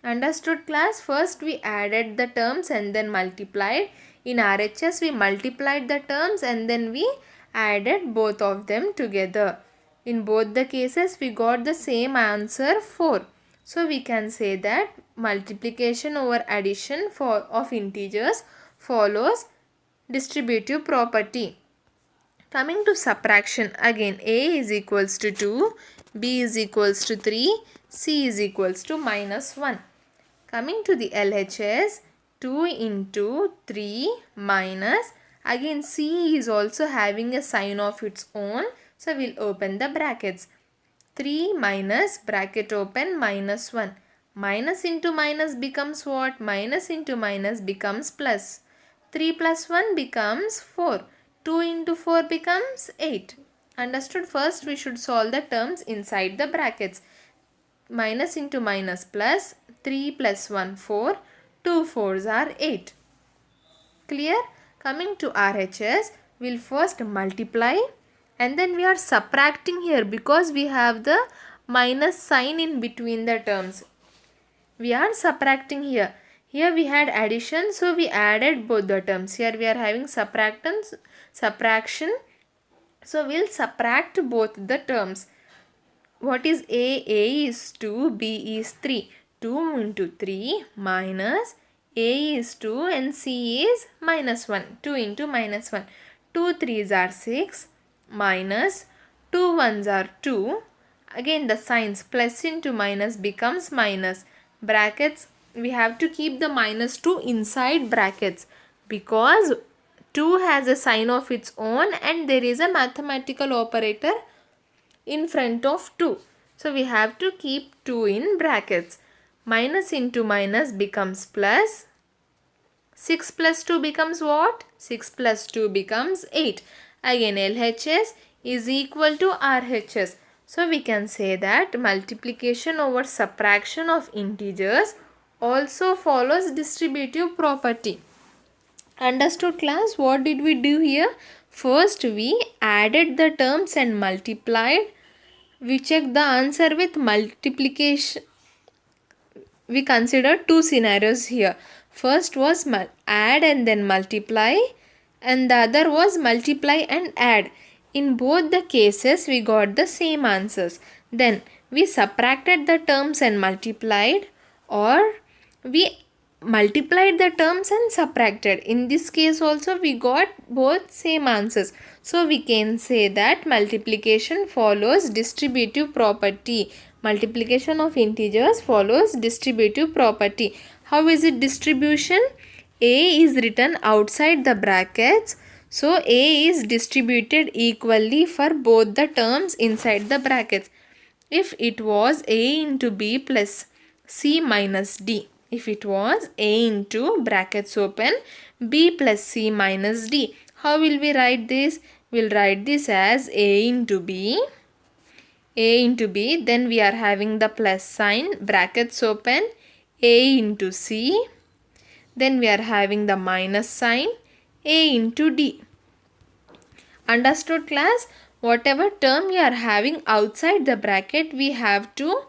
Understood class? First we added the terms and then multiplied. In RHS we multiplied the terms and then we added both of them together. In both the cases we got the same answer 4. So we can say that multiplication over addition of integers follows distributive property. Coming to subtraction, again a is equals to 2, b is equals to 3, C is equals to minus 1. Coming to the LHS, 2 into 3 minus, again C is also having a sign of its own. So we'll open the brackets. 3 minus bracket open minus 1. Minus into minus becomes what? Minus into minus becomes plus. 3 plus 1 becomes 4. 2 into 4 becomes 8. Understood? First we should solve the terms inside the brackets. Minus into minus plus, 3 plus 1 4, 2 4s are 8. Clear? Coming to RHS, we'll first multiply and then we are subtracting here because we have the minus sign in between the terms. We are subtracting here. Here we had addition, so we added both the terms. Here we are having subtraction, so we'll subtract both the terms. What is A? A is 2, B is 3. 2 into 3 minus A is 2 and C is minus 1. 2 into minus 1. 2 3s are 6 minus 2 1s are 2. Again the signs plus into minus becomes minus. Brackets, we have to keep the minus 2 inside brackets because 2 has a sign of its own and there is a mathematical operator in front of 2. So we have to keep 2 in brackets. Minus into minus becomes plus. 6 plus 2 becomes what? 6 plus 2 becomes 8. Again LHS is equal to RHS. So we can say that multiplication over subtraction of integers also follows distributive property. Understood class? What did we do here? First we added the terms and multiplied. We checked the answer with multiplication. We considered two scenarios here. First was add and then multiply and the other was multiply and add. In both the cases we got the same answers. Then we subtracted the terms and multiplied, or we multiplied the terms and subtracted. In this case also we got both same answers. So we can say that multiplication follows distributive property. Multiplication of integers follows distributive property. How is it distribution? A is written outside the brackets. So A is distributed equally for both the terms inside the brackets. If it was A into B plus C minus D. If it was A into brackets open B plus C minus D. How will we write this? We'll write this as A into B. A into B. Then we are having the plus sign, brackets open, A into C. Then we are having the minus sign, A into D. Understood class? Whatever term we are having outside the bracket, we have to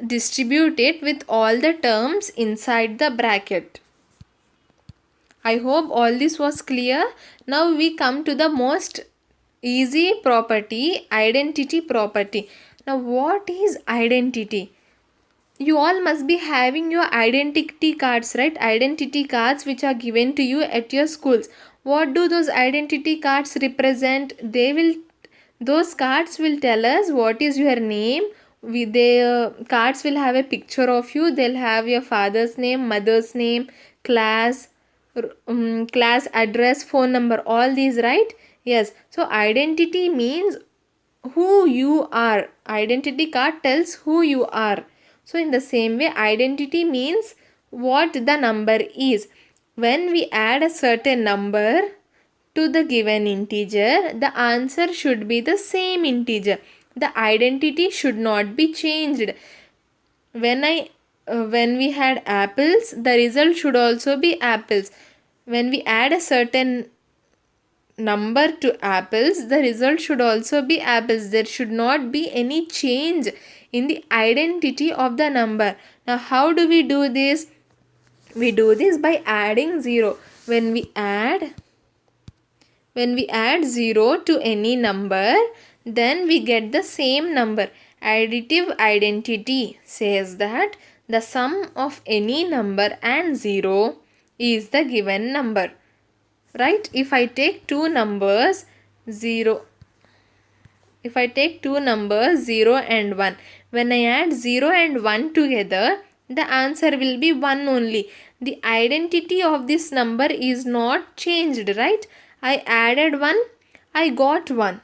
distribute it with all the terms inside the bracket. I hope all this was clear. Now we come to the most easy property, identity property. Now what is identity? You all must be having your identity cards, right? Identity cards which are given to you at your schools. What do those identity cards represent? Those cards will tell us what is your name. Cards will have a picture of you. They'll have your father's name, mother's name, class address, phone number, all these, right? Yes. So identity means who you are. Identity card tells who you are. So in the same way, identity means what the number is. When we add a certain number to the given integer, the answer should be the same integer. The identity should not be changed. When we had apples, the result should also be apples. When we add a certain number to apples, the result should also be apples. There should not be any change in the identity of the number. Now how do we do this? We do this by adding 0. When we add 0 to any number, then we get the same number. Additive identity says that the sum of any number and 0 is the given number. Right? If I take two numbers 0 and 1, When I add 0 and 1 together, the answer will be 1 only. The identity of this number is not changed, right? I added 1, I got 1.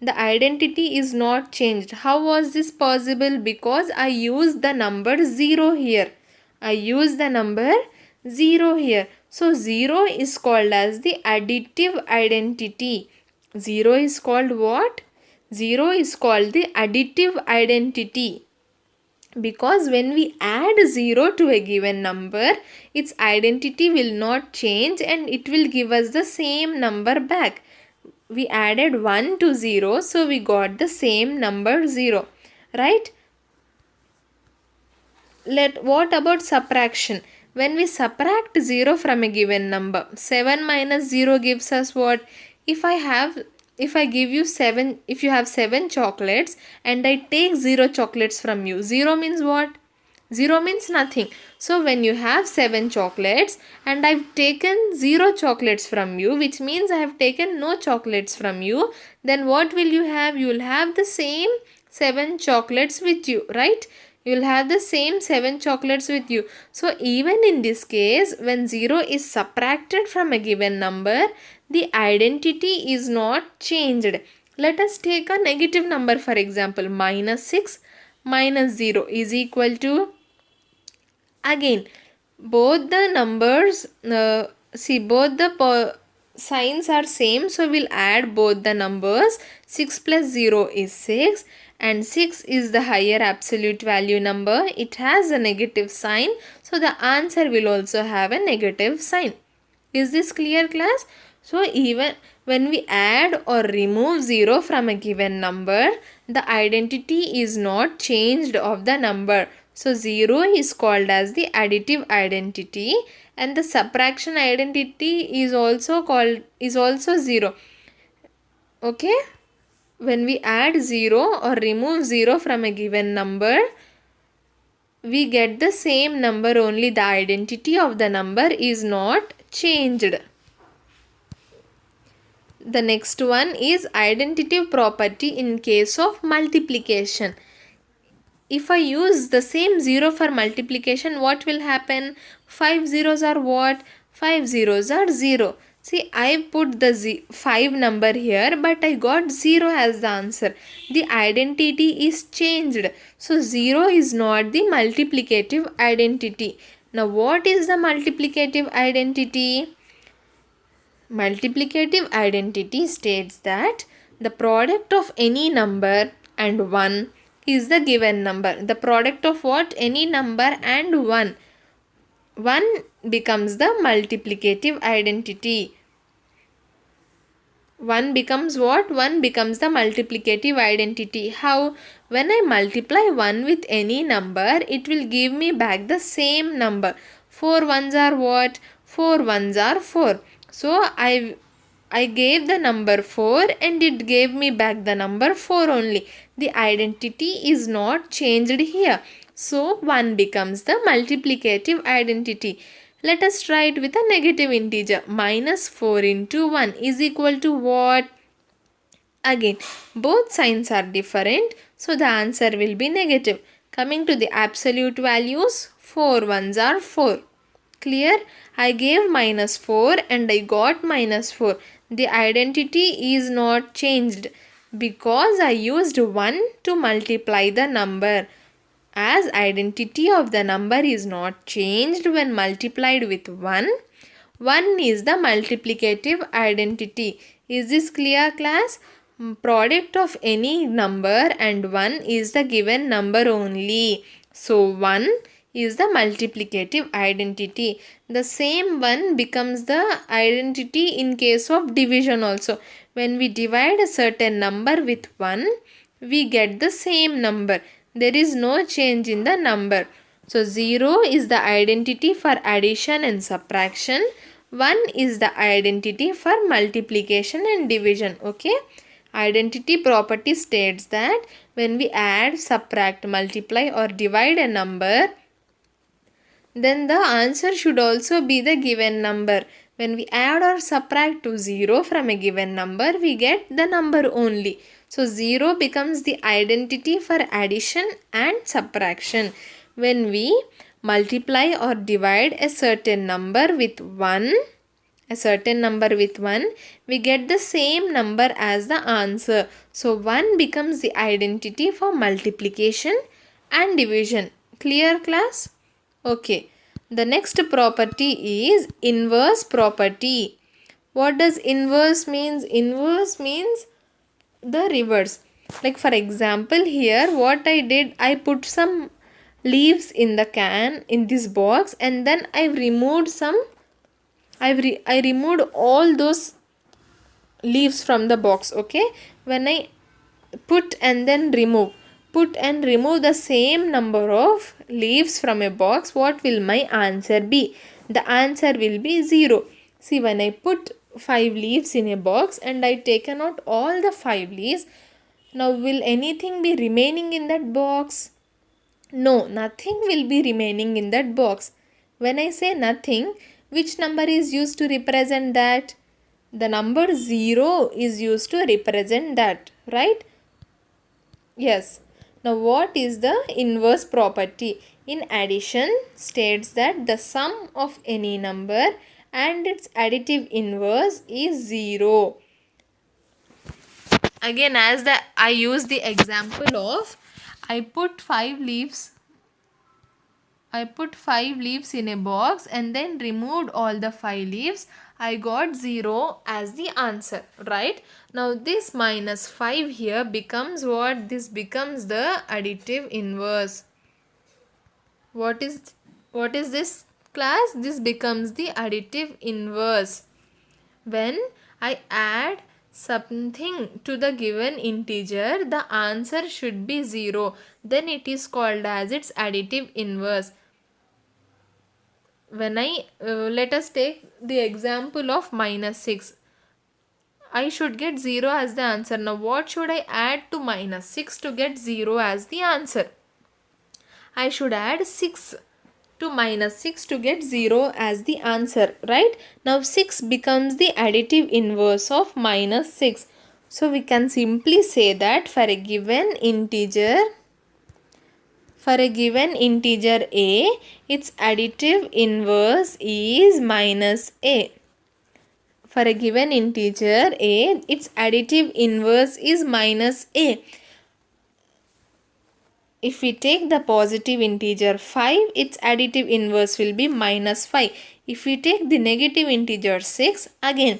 The identity is not changed. How was this possible? Because I used the number 0 here. I used the number 0 here. So 0 is called as the additive identity. 0 is called what? 0 is called the additive identity. Because when we add 0 to a given number, its identity will not change and it will give us the same number back. We added 1 to 0, so we got the same number 0, right? What about subtraction? When we subtract 0 from a given number, 7 minus 0 gives us what? If I give you 7, if you have 7 chocolates and I take 0 chocolates from you, 0 means what? 0 means nothing. So when you have 7 chocolates and I've taken 0 chocolates from you, which means I have taken no chocolates from you, then what will you have? You will have the same 7 chocolates with you, right? You will have the same 7 chocolates with you. So even in this case, when 0 is subtracted from a given number, the identity is not changed. Let us take a negative number, for example, minus 6 minus 0 is equal to, again, both the numbers, both the signs are same, so we'll add both the numbers. 6 plus 0 is 6 and 6 is the higher absolute value number. It has a negative sign, so the answer will also have a negative sign. Is this clear, class? So even when we add or remove 0 from a given number, the identity is not changed of the number. So 0 is called as the additive identity and the subtraction identity is also 0. Okay? When we add 0 or remove 0 from a given number, we get the same number only. The identity of the number is not changed. The next one is identity property in case of multiplication. If I use the same 0 for multiplication, what will happen? 5 zeros are what? 5 zeros are 0. See, I put the 5 number here, but I got 0 as the answer. The identity is changed. So 0 is not the multiplicative identity. Now what is the multiplicative identity? Multiplicative identity states that the product of any number and 1 is the given number. The product of what? Any number and 1. 1 becomes the multiplicative identity. 1 becomes what? 1 becomes the multiplicative identity. How? When I multiply 1 with any number, it will give me back the same number. 4 ones are what? 4 ones are 4. So I gave the number 4 and it gave me back the number 4 only. The identity is not changed here. So 1 becomes the multiplicative identity. Let us try it with a negative integer. Minus 4 into 1 is equal to what? Again, both signs are different. So the answer will be negative. Coming to the absolute values, 4 ones are 4. Clear? I gave minus 4 and I got minus 4. The identity is not changed because I used 1 to multiply the number. As identity of the number is not changed when multiplied with 1, 1 is the multiplicative identity. Is this clear, class? Product of any number and 1 is the given number only. So 1 is the multiplicative identity. The same 1 becomes the identity in case of division also. When we divide a certain number with 1, we get the same number. There is no change in the number. So 0 is the identity for addition and subtraction. 1 is the identity for multiplication and division. Okay. Identity property states that when we add, subtract, multiply or divide a number, then the answer should also be the given number. When we add or subtract to 0 from a given number, we get the number only. So 0 becomes the identity for addition and subtraction. When we multiply or divide a certain number with 1, we get the same number as the answer. So 1 becomes the identity for multiplication and division. Clear, class? Okay. The next property is inverse property. What does inverse means? Inverse means the reverse. Like for example, here what I did, I put some leaves in the can in this box, and then I removed I removed all those leaves from the box. Okay, when I put and remove the same number of leaves from a box, what will my answer be? The answer will be 0. See, when I put 5 leaves in a box and I taken out all the 5 leaves, now will anything be remaining in that box? No, nothing will be remaining in that box. When I say nothing, which number is used to represent that? The number 0 is used to represent that, right? Yes. Now what is the inverse property? In addition, states that the sum of any number and its additive inverse is 0. Again, as I use the example of I put 5 leaves in a box and then removed all the 5 leaves. I got 0 as the answer, right? Now this minus 5 here becomes what? This becomes the additive inverse. What is this, class? This becomes the additive inverse. When I add something to the given integer, the answer should be 0. Then it is called as its additive inverse. When let us take the example of minus 6. I should get 0 as the answer. Now what should I add to minus 6 to get 0 as the answer? I should add 6 to minus 6 to get 0 as the answer, right? Now 6 becomes the additive inverse of minus 6. So we can simply say that for a given integer a, its additive inverse is minus a. For a given integer a, its additive inverse is minus a. If we take the positive integer 5, its additive inverse will be minus 5. If we take the negative integer 6, again,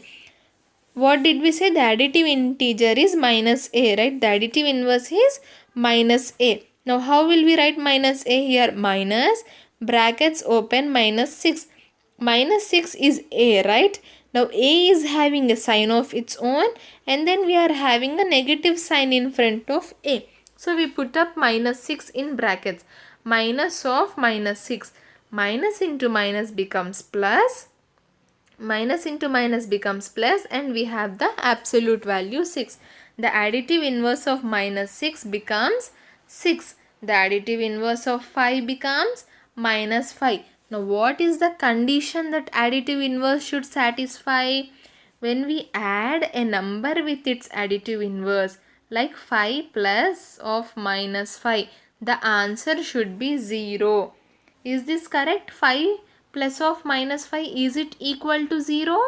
what did we say? The additive integer is minus a, right? The additive inverse is minus a. Now, how will we write minus a here? Minus, brackets open, minus 6. Minus 6 is a, right? Now, a is having a sign of its own, and then we are having a negative sign in front of a. So, we put up minus 6 in brackets. Minus of minus 6. Minus into minus becomes plus. Minus into minus becomes plus, and we have the absolute value 6. The additive inverse of minus 6 becomes 6. The additive inverse of 5 becomes minus 5. Now what is the condition that additive inverse should satisfy? When we add a number with its additive inverse, like 5 plus of minus 5, the answer should be 0. Is this correct? 5 plus of minus 5, is it equal to 0?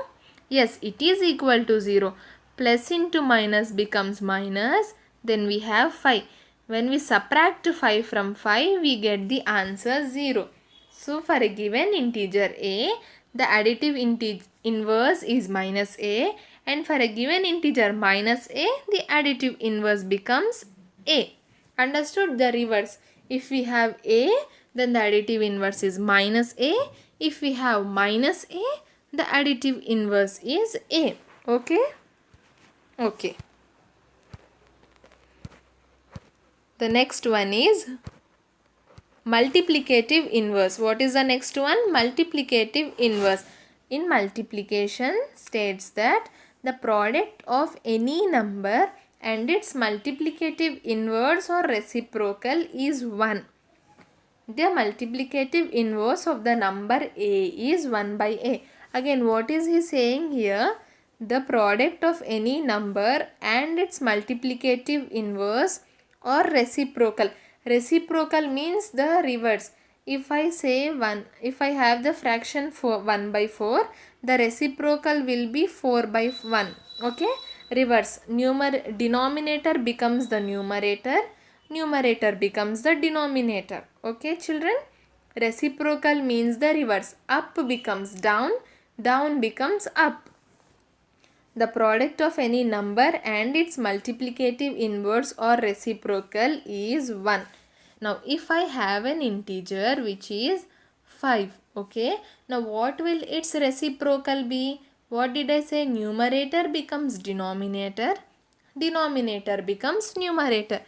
Yes, it is equal to 0. Plus into minus becomes minus, then we have 5. When we subtract 5 from 5, we get the answer 0. So for a given integer a, the additive inverse is minus a, and for a given integer minus a, the additive inverse becomes a. Understood? The reverse. If we have a, then the additive inverse is minus a. If we have minus a, the additive inverse is a. Okay? Okay. The next one is multiplicative inverse. What is the next one? Multiplicative inverse. In multiplication, states that the product of any number and its multiplicative inverse or reciprocal is 1. The multiplicative inverse of the number a is 1 by a. Again, what is he saying here? The product of any number and its multiplicative inverse or reciprocal. Reciprocal means the reverse. If I say 1, if I have the fraction 1 by 4, the reciprocal will be 4 by 1. Okay? Reverse. Denominator becomes the numerator. Numerator becomes the denominator. Okay, children? Reciprocal means the reverse. Up becomes down. Down becomes up. The product of any number and its multiplicative inverse or reciprocal is 1. Now, if I have an integer which is 5, okay. Now, what will its reciprocal be? What did I say? Numerator becomes denominator. Denominator becomes numerator.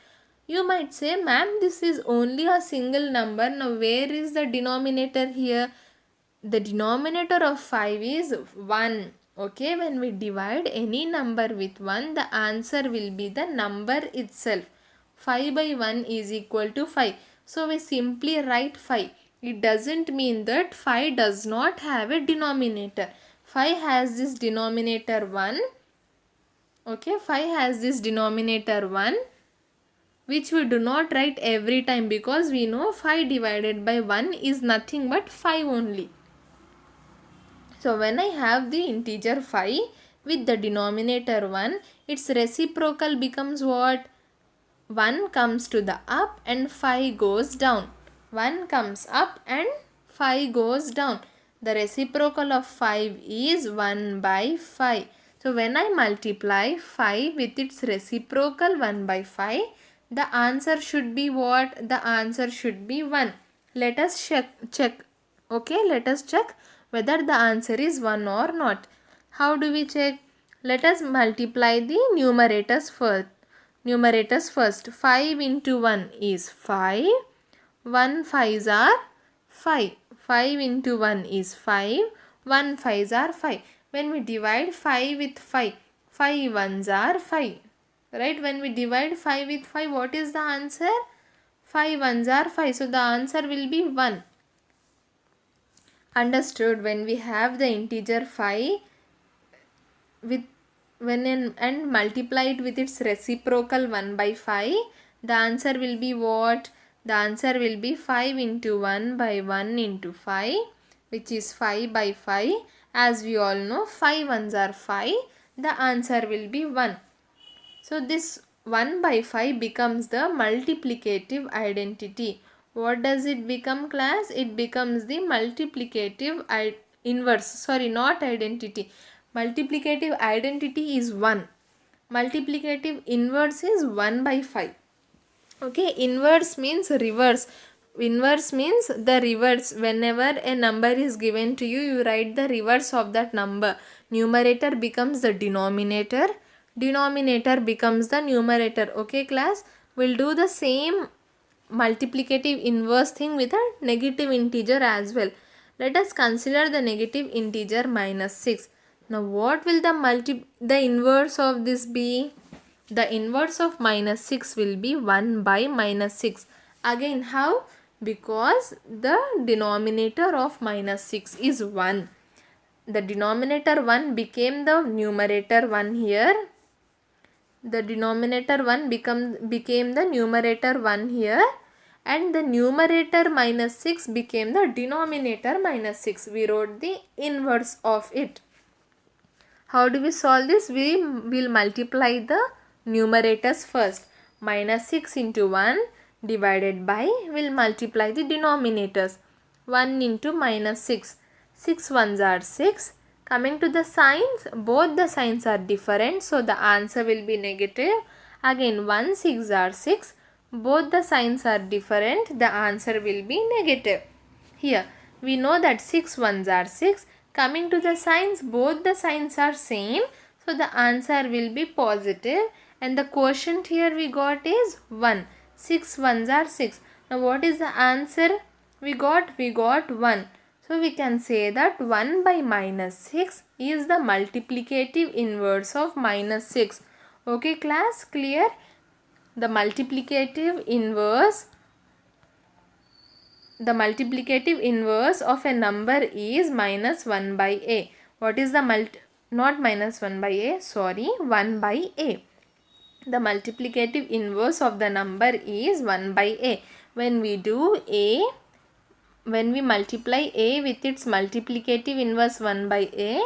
You might say, ma'am, this is only a single number. Now, where is the denominator here? The denominator of 5 is 1. Okay, when we divide any number with 1, the answer will be the number itself. 5 by 1 is equal to 5. So, we simply write 5. It doesn't mean that 5 does not have a denominator. 5 has this denominator 1. Okay, 5 has this denominator 1, which we do not write every time because we know 5 divided by 1 is nothing but 5 only. So, when I have the integer 5 with the denominator 1, its reciprocal becomes what? 1 comes to the up and 5 goes down. 1 comes up and 5 goes down. The reciprocal of 5 is 1 by 5. So, when I multiply 5 with its reciprocal 1 by 5, the answer should be what? The answer should be 1. Let us check. Okay, let us check whether the answer is 1 or not. How do we check? Let us multiply the numerators first. 5 into 1 is 5. 1 5s are 5. 5 into 1 is 5. 1 5s are 5. When we divide 5 with 5, 5 1s are 5. Right? When we divide 5 with 5, what is the answer? 5 1s are 5. So, the answer will be 1. Understood? When we have the integer 5 with and multiply it with its reciprocal 1 by 5, the answer will be what? The answer will be 5 into 1 by 1 into 5, which is 5 by 5. As we all know, 5 1s are 5. The answer will be 1. So, this 1 by 5 becomes the multiplicative identity. What does it become, class? It becomes the multiplicative inverse. Sorry, not identity. Multiplicative identity is 1. Multiplicative inverse is 1 by 5. Okay, inverse means reverse. Inverse means the reverse. Whenever a number is given to you, you write the reverse of that number. Numerator becomes the denominator. Denominator becomes the numerator. Okay, class? We'll do the same multiplicative inverse thing with a negative integer as well. Let us consider the negative integer minus 6. Now, what will the inverse of this be? The inverse of minus 6 will be 1 by minus 6. Again, how? Because the denominator of minus 6 is 1. The denominator 1 became the numerator 1 here. The denominator 1 became the numerator 1 here, and the numerator minus 6 became the denominator minus 6. We wrote the inverse of it. How do we solve this? We will multiply the numerators first. Minus 6 into 1 divided by, will multiply the denominators. 1 into minus 6. 6 1s are 6. Coming to the signs, both the signs are different, so the answer will be negative. Again, 1 6 are 6. Both the signs are different, the answer will be negative. Here, we know that 6 1s are 6. Coming to the signs, both the signs are same, so the answer will be positive. And the quotient here we got is 1. 6 1s are 6. Now, what is the answer? We got 1. So, we can say that 1 by minus 6 is the multiplicative inverse of minus 6. Okay, class, clear? The multiplicative inverse of a number is minus 1 by a. What is the not minus 1 by a, sorry, 1 by a. The multiplicative inverse of the number is 1 by a. When we multiply a with its multiplicative inverse 1 by a,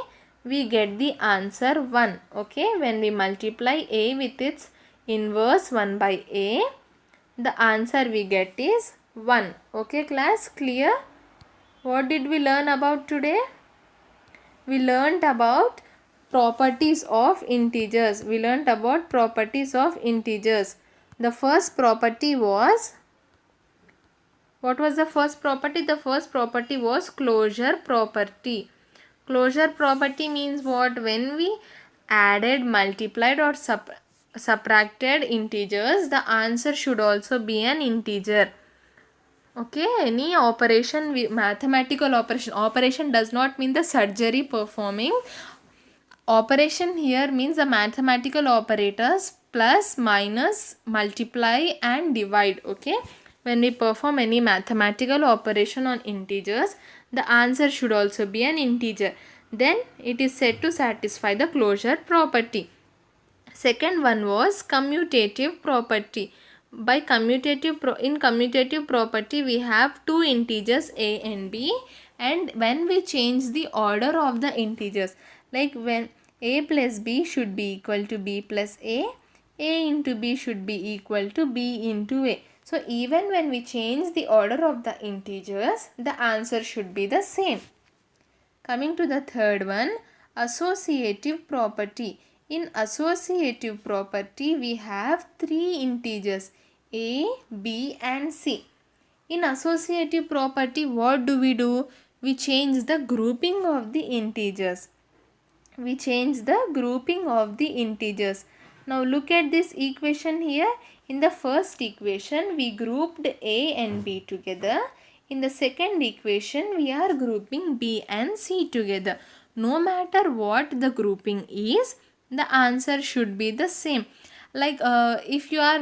we get the answer 1. Okay, when we multiply a with its inverse 1 by a, the answer we get is 1. Okay class, clear? What did we learn about today? We learnt about properties of integers. The first property was, what was the first property? The first property was closure property. Closure property means what? When we added, multiplied or subtracted integers, the answer should also be an integer. Okay, any operation, mathematical operation does not mean the surgery performing. Operation here means the mathematical operators plus, minus, multiply and divide. Okay, when we perform any mathematical operation on integers, the answer should also be an integer. Then it is said to satisfy the closure property. Second one was commutative property. By in commutative property, we have two integers a and b, and when we change the order of the integers, like when a plus b should be equal to b plus a into b should be equal to b into a. So even when we change the order of the integers, the answer should be the same. Coming to the third one, associative property. In associative property, we have three integers a, b and c. In associative property, what do? We change the grouping of the integers. Now look at this equation here. In the first equation, we grouped a and b together. In the second equation, we are grouping b and c together. No matter what the grouping is, the answer should be the same. Like if you are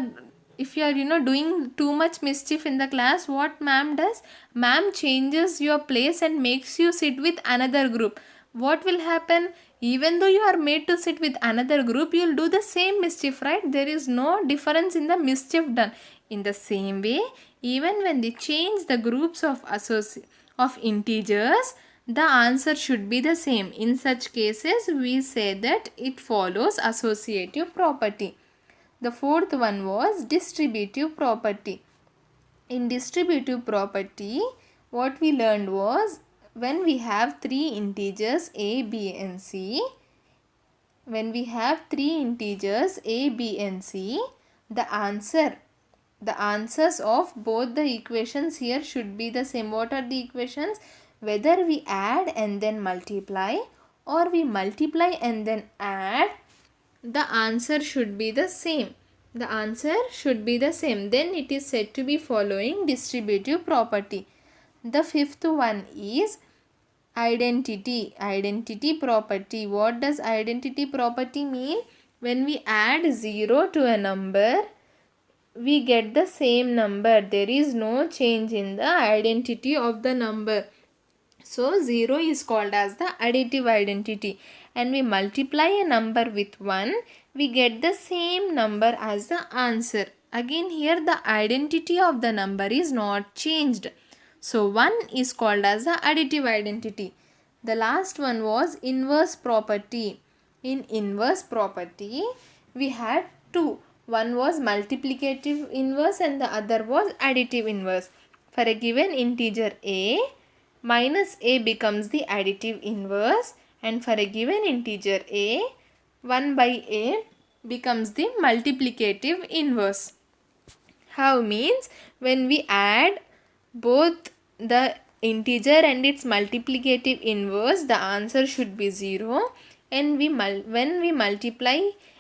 doing too much mischief in the class, what ma'am does? Ma'am changes your place and makes you sit with another group. What will happen? Even though you are made to sit with another group, you will do the same mischief, right? There is no difference in the mischief done. In the same way, even when they change the groups of integers, the answer should be the same. In such cases, we say that it follows associative property. The fourth one was distributive property. In distributive property, what we learned was, when we have three integers a, b and c, the answers of both the equations here should be the same. What are the equations? Whether we add and then multiply or we multiply and then add, the answer should be the same. Then it is said to be following distributive property. The fifth one is identity property. What does identity property mean? When we add 0 to a number, we get the same number. There is no change in the identity of the number. So 0 is called as the additive identity. And we multiply a number with 1, we get the same number as the answer. Again here the identity of the number is not changed. So 1 is called as the additive identity. The last one was inverse property. In inverse property, we had two. One was multiplicative inverse and the other was additive inverse. For a given integer a, minus a becomes the additive inverse, and for a given integer a, 1 by a becomes the multiplicative inverse. How means, when we add both the integer and its multiplicative inverse, the answer should be 0, and when we multiply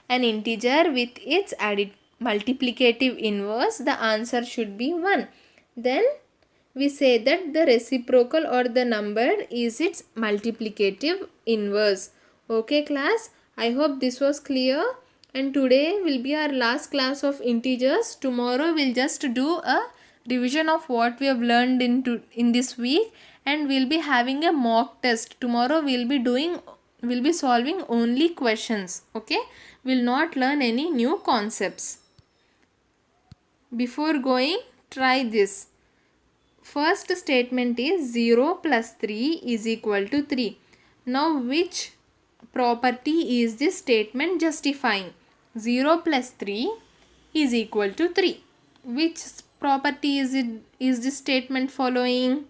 an integer with its multiplicative inverse, the answer should be 1. Then we say that the reciprocal or the number is its multiplicative inverse. Okay class, I hope this was clear. And today will be our last class of integers. Tomorrow we'll just do a revision of what we have learned in this week, and we'll be having a mock test. Tomorrow we'll be doing will be solving only questions. Okay, will not learn any new concepts. Before going, try this. First statement is 0 plus 3 is equal to 3. Now which property is this statement justifying? 0 plus 3 is equal to 3. Which property is this statement following?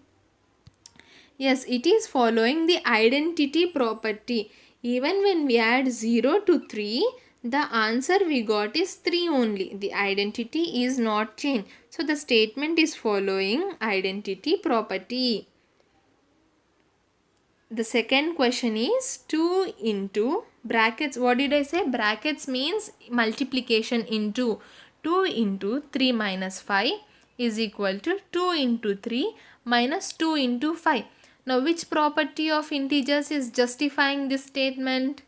Yes, it is following the identity property. Even when we add 0 to 3, the answer we got is 3 only. The identity is not changed. So the statement is following identity property. The second question is 2 into brackets. What did I say? Brackets means multiplication into 2 into 3 minus 5 is equal to 2 into 3 minus 2 into 5. Now which property of integers is justifying this statement?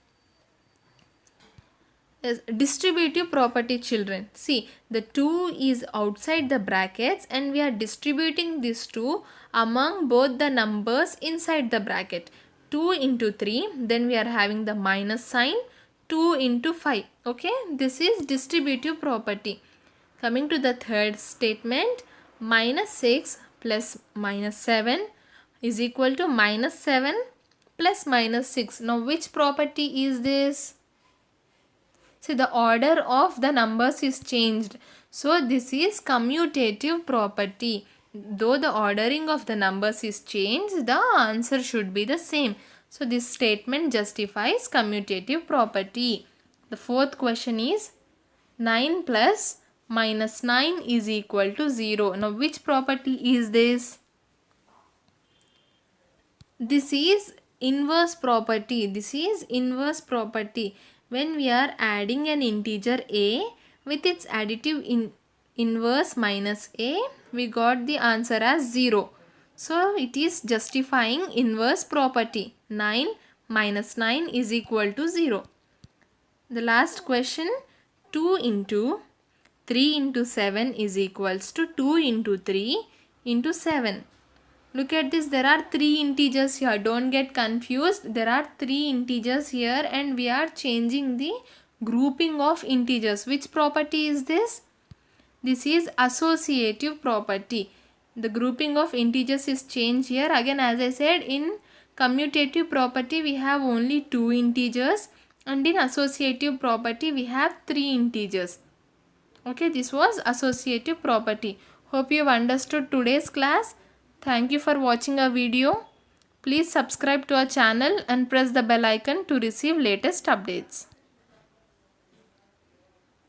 Yes, distributive property, children. See, the 2 is outside the brackets and we are distributing this 2 among both the numbers inside the bracket. 2 into 3, then we are having the minus sign, 2 into 5. Okay, this is distributive property. Coming to the third statement, minus 6 plus minus 7 is equal to minus 7 plus minus 6. Now which property is this? See, the order of the numbers is changed. So this is commutative property. Though the ordering of the numbers is changed, the answer should be the same. So this statement justifies commutative property. The fourth question is 9 plus minus 9 is equal to 0. Now which property is this? This is inverse property. This is inverse property. When we are adding an integer a with its additive inverse minus a, we got the answer as 0. So it is justifying inverse property. 9 minus 9 is equal to 0. The last question, 2 into 3 into 7 is equals to 2 into 3 into 7. Look at this, there are 3 integers here. Don't get confused. There are 3 integers here and we are changing the grouping of integers. Which property is this? This is associative property. The grouping of integers is changed here. Again, as I said, in commutative property we have only 2 integers and in associative property we have 3 integers. Okay, this was associative property. Hope you have understood today's class. Thank you for watching our video. Please subscribe to our channel and press the bell icon to receive latest updates.